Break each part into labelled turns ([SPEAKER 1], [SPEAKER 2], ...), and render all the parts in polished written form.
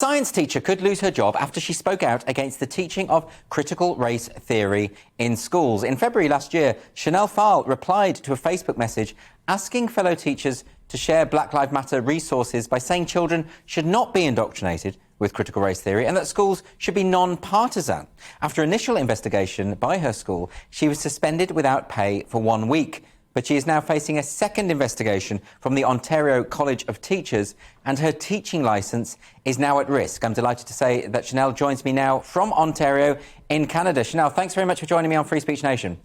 [SPEAKER 1] Science teacher could lose her job after she spoke out against the teaching of critical race theory in schools. In February last year, Chanel Fahl replied to a Facebook message asking fellow teachers to share Black Lives Matter resources by saying children should not be indoctrinated with critical race theory and that schools should be non-partisan. After initial investigation by her school, she was suspended without pay for 1 week. But she is now facing a second investigation from the Ontario College of Teachers, and her teaching licence is now at risk. I'm delighted to say that Chanel joins me now from Ontario in Canada. Chanel, thanks very much for joining me on Free Speech Nation.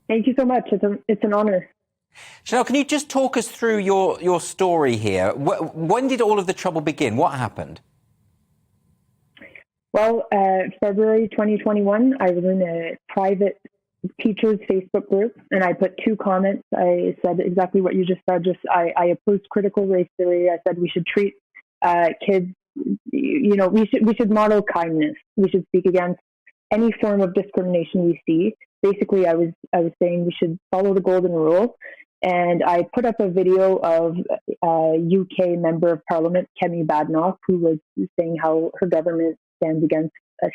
[SPEAKER 2] Thank you so much. It's an honour.
[SPEAKER 1] Chanel, can you just talk us through your story here? When did all of the trouble begin? What happened?
[SPEAKER 2] Well, February 2021, I was in a private teachers Facebook group, and I put 2 comments. I said exactly what you just said. I opposed critical race theory. I said we should treat kids, we should model kindness. We should speak against any form of discrimination we see. Basically, I was saying we should follow the golden rule. And I put up a video of a UK member of Parliament, Kemi Badenoch, who was saying how her government stands against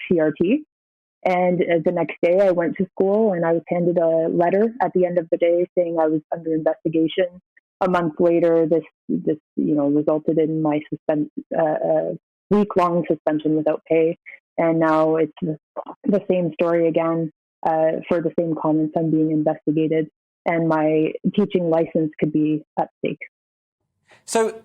[SPEAKER 2] CRT. And the next day I went to school and I was handed a letter at the end of the day saying I was under investigation. A month later, this resulted in my week-long suspension without pay. And now it's the same story again. For the same comments, I'm being investigated and my teaching license could be at stake.
[SPEAKER 1] So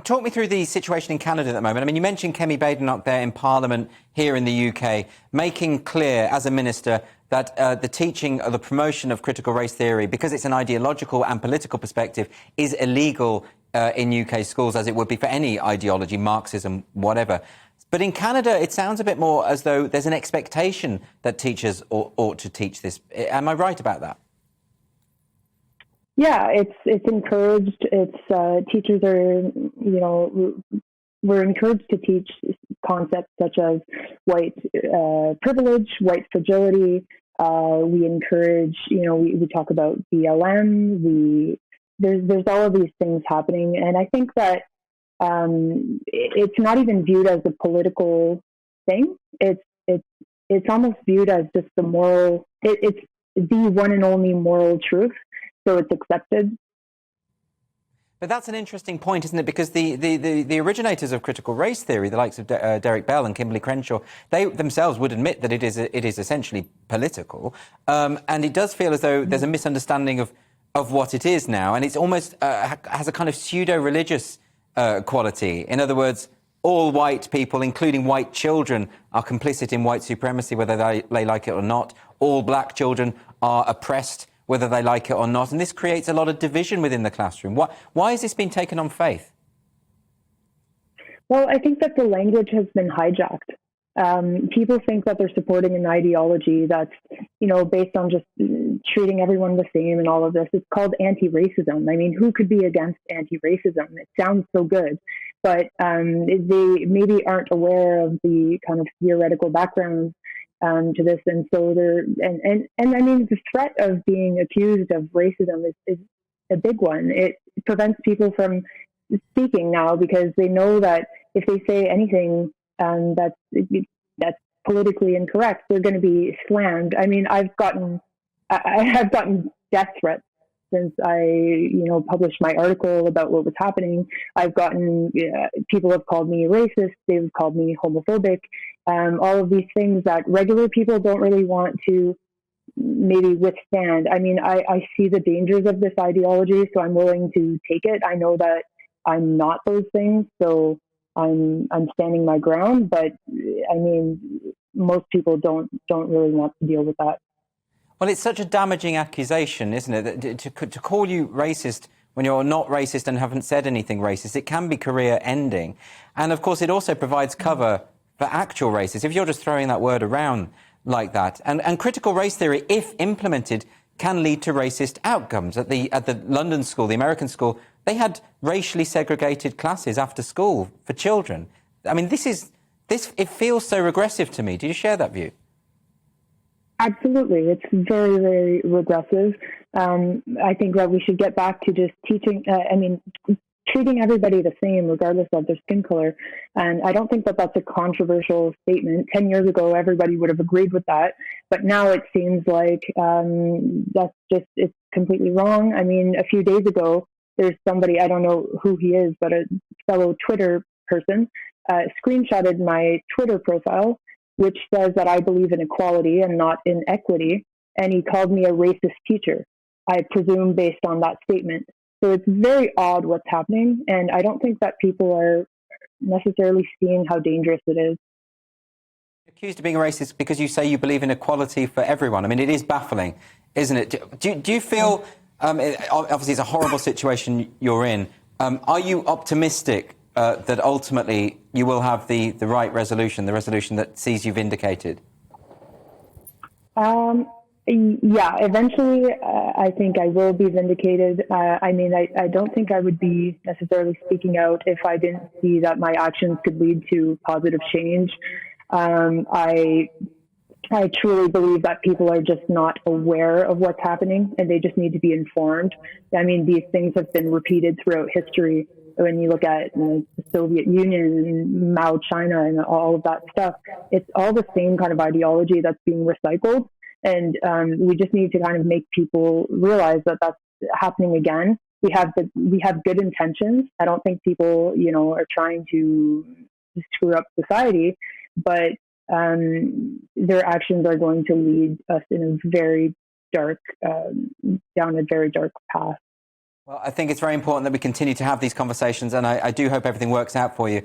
[SPEAKER 1] talk me through the situation in Canada at the moment. I mean, you mentioned Kemi Badenoch there in Parliament here in the UK, making clear as a minister that the teaching or the promotion of critical race theory, because it's an ideological and political perspective, is illegal in UK schools, as it would be for any ideology, Marxism, whatever. But in Canada, it sounds a bit more as though there's an expectation that teachers ought to teach this. Am I right about that?
[SPEAKER 2] Yeah, it's encouraged. It's teachers are, we're encouraged to teach concepts such as white privilege, white fragility. We encourage, we talk about BLM. There's all of these things happening, and I think that it's not even viewed as a political thing. It's almost viewed as just the moral. It's the one and only moral truth. So it's accepted.
[SPEAKER 1] But that's an interesting point, isn't it? Because the originators of critical race theory, the likes of Derek Bell and Kimberly Crenshaw, they themselves would admit that it is essentially political. And it does feel as though there's a misunderstanding of what it is now. And it's almost has a kind of pseudo-religious quality. In other words, all white people, including white children, are complicit in white supremacy, whether they like it or not. All black children are oppressed, whether they like it or not. And this creates a lot of division within the classroom. Why has this been taken on faith?
[SPEAKER 2] Well, I think that the language has been hijacked. People think that they're supporting an ideology that's, based on just treating everyone the same and all of this. It's called anti-racism. I mean, who could be against anti-racism? It sounds so good, but they maybe aren't aware of the kind of theoretical background to this, and so and I mean, the threat of being accused of racism is a big one. It prevents people from speaking now because they know that if they say anything that's politically incorrect, they're going to be slammed. I mean, I have gotten death threats since I published my article about what was happening. I've gotten people have called me racist. They've called me homophobic. All of these things that regular people don't really want to maybe withstand. I mean, I see the dangers of this ideology, so I'm willing to take it. I know that I'm not those things, so I'm standing my ground. But I mean, most people don't really want to deal with that.
[SPEAKER 1] Well, it's such a damaging accusation, isn't it? That to call you racist when you're not racist and haven't said anything racist, it can be career-ending. And, of course, it also provides cover for actual racists, if you're just throwing that word around like that. And critical race theory, if implemented, can lead to racist outcomes. At the London school, the American school, they had racially segregated classes after school for children. I mean, it feels so regressive to me. Do you share that view?
[SPEAKER 2] Absolutely. It's very, very regressive. I think that we should get back to just teaching, treating everybody the same regardless of their skin color. And I don't think that that's a controversial statement. 10 years ago, everybody would have agreed with that. But now it seems like it's completely wrong. I mean, a few days ago, there's somebody, I don't know who he is, but a fellow Twitter person screenshotted my Twitter profile, which says that I believe in equality and not in equity. And he called me a racist teacher, I presume based on that statement. So it's very odd what's happening, and I don't think that people are necessarily seeing how dangerous it is.
[SPEAKER 1] Accused of being racist because you say you believe in equality for everyone. I mean, it is baffling, isn't it? Do you feel, obviously it's a horrible situation you're in, are you optimistic that ultimately you will have the right resolution, the resolution that sees you vindicated?
[SPEAKER 2] Yeah, eventually I think I will be vindicated. I mean, I don't think I would be necessarily speaking out if I didn't see that my actions could lead to positive change. I truly believe that people are just not aware of what's happening, and they just need to be informed. I mean, these things have been repeated throughout history. When you look at the Soviet Union and Mao China and all of that stuff, it's all the same kind of ideology that's being recycled. And we just need to kind of make people realize that that's happening again. We have good intentions. I don't think people, are trying to screw up society, but their actions are going to lead us in a very dark, down a very dark path.
[SPEAKER 1] Well, I think it's very important that we continue to have these conversations, and I do hope everything works out for you.